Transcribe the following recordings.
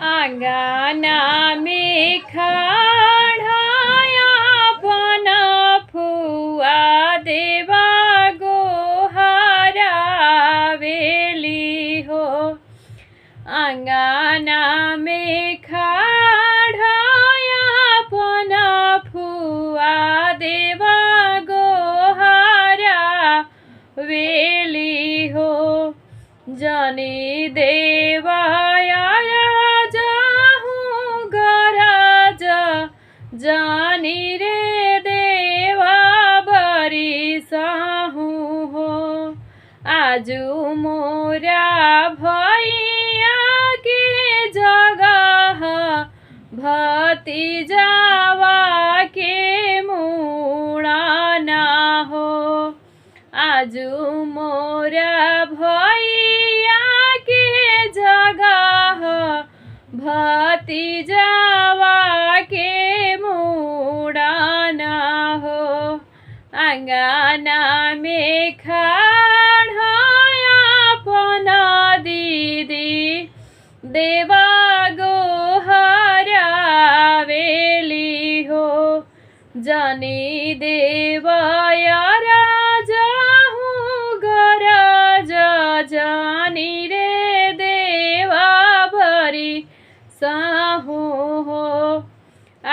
आंगना में खड़ाया अपन फुआ देवा गोहरा वेली हो। आंगना में खड़ाया अपन फुआ देवा गोहरा वेली हो। जानी देवाया जानी रे देवा बरी साहू हो। आजू मोरा भैया के जगह भतीजावा के मुड़ाना हो। आजू मोरा भैया के जगह भतीजावा के मुड़ाना हो। आंगना में खड़ाया अपन दीदी देवा गोहरा वेली हो। जानी देवया राजा हूँ गरज जानी रे देवा भरी साहू हो।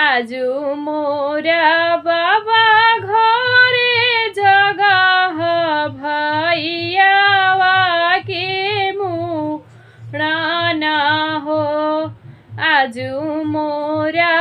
आजू मोरा बाबा घरे जगह भैयावा के मुड़ाना हो। आजू मोरा